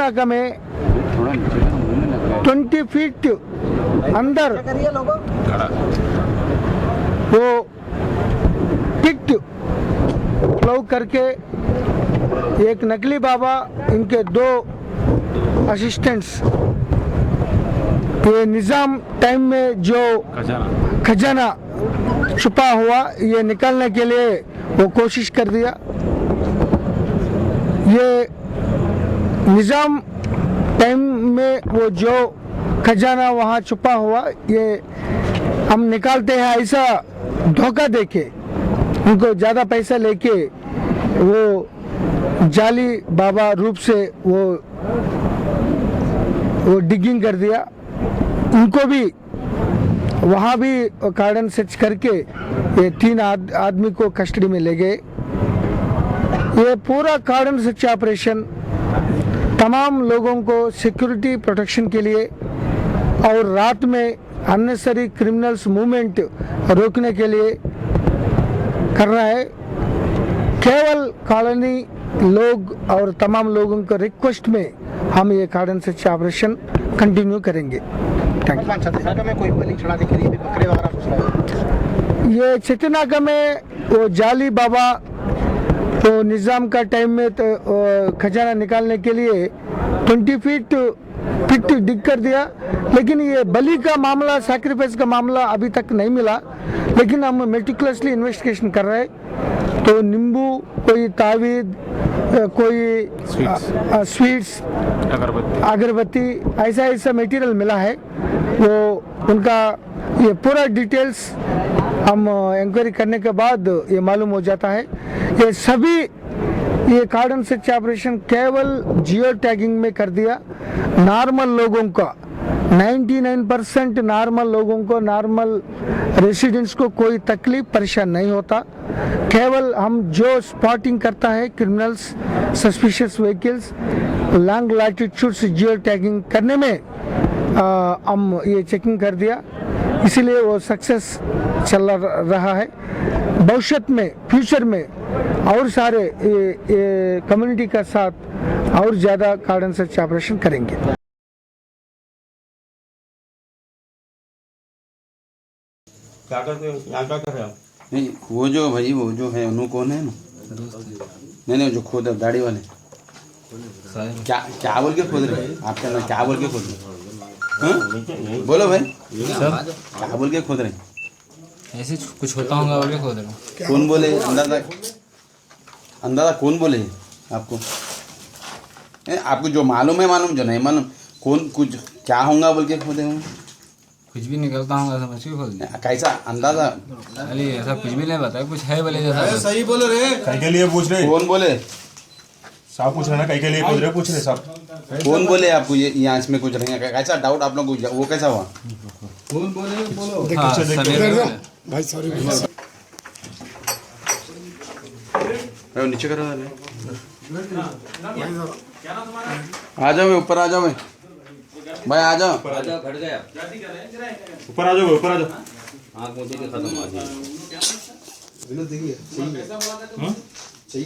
चेतनाका में 20 फीट अंदर वो पिट फ्लो करके एक नकली बाबा, इनके 2 असिस्टेंट्स, ये निज़ाम टाइम में जो खजाना छुपा हुआ ये निकालने के लिए वो कोशिश कर दिया। ये निज़ाम टाइम में वो जो खजाना वहाँ छुपा हुआ ये हम निकालते हैं, ऐसा धोखा देके उनको ज़्यादा पैसा लेके वो जाली बाबा रूप से वो डिगिंग कर दिया। उनको भी वहाँ भी कार्डन सर्च करके ये 3 आदमी को कस्टडी में ले गए। ये पूरा कार्डन सर्च ऑपरेशन तमाम लोगों को सिक्योरिटी प्रोटेक्शन के लिए और रात में अननेसेसरी क्रिमिनल्स मूवमेंट रोकने के लिए कर रहा है। केवल कॉलोनी लोग और तमाम लोगों को रिक्वेस्ट में हम ये कार्डन सर्च ऑपरेशन कंटिन्यू करेंगे। Thank you. ये चेतनाका में वो जाली बाबा तो निज़ाम का टाइम में तो खजाना निकालने के लिए 20 फीट पिट डिग कर दिया, लेकिन ये बलि का मामला, सैक्रिफाइस का मामला अभी तक नहीं मिला, लेकिन हम मेटिकुलसली इन्वेस्टिगेशन कर रहे हैं। तो नींबू, कोई तावीज़, कोई स्वीट्स, अगरबत्ती, ऐसा मटेरियल मिला है। वो उनका ये पूरा डिटेल्स हम इंक्वायरी करने के बाद ये मालूम हो जाता है। ये सभी ये कार्डन सर्च ऑपरेशन केवल जियो टैगिंग में कर दिया। नॉर्मल लोगों का 99% नॉर्मल लोगों को, नॉर्मल रेसिडेंट्स को कोई तकलीफ परेशान नहीं होता। केवल हम जो स्पॉटिंग करता है criminals, suspicious vehicles, long latitude से जियो टैगिंग करने में हम ये चेकिंग कर दिया, इसीलिए वो सक्सेस चल रहा है। भविष्य में, फ्यूचर में और सारे ये कम्युनिटी का साथ और ज़्यादा कार्डन सर्च ऑपरेशन करेंगे। क्या करते हो यहाँ, क्या कर रहे हो? नहीं वो जो भाई वो जो है उन्होंने कौन है ना? नहीं जो खोद दाढ़ी वाले क्या बोल के खोद रहे आपका ना? क्या बोल के खोद रहे? बोलो भाई क्या बोल के खोद रहे? ऐसे कुछ होता होगा बोल के खोद रहे। कौन बोले? अंदाजा कौन बोले आपको? आपको जो मालूम है मालूम, जो नहीं मालूम कौन कुछ क्या होगा बोल के खोदे होंगे? कुछ भी निकलता होगा समझ के खोद दिया। कैसा अंदाजा? अरे ऐसा कुछ भी नहीं बताया, कुछ है बोले जैसा। सही बोलो रे। कहीं के लिए पूछ रहे? कौन बोले? साहब पूछ रहे ना, कहीं के लिए खोद रहे, पूछ रहे साहब। कौन बोले आपको ये यहाँ इसमें कुछ रहेंगे? कैसा डाउट आप लोग को, वो कैसा हुआ? कौन बोले? बोलो भाई सॉरी नीचे करो, आ जाओ, मैं ऊपर आ जाओ, मैं भाई आ जाओ, ऊपर आ जाओ, ऊपर आ जाओ। आँख मुझे के खत्म आ गई। देखिए सही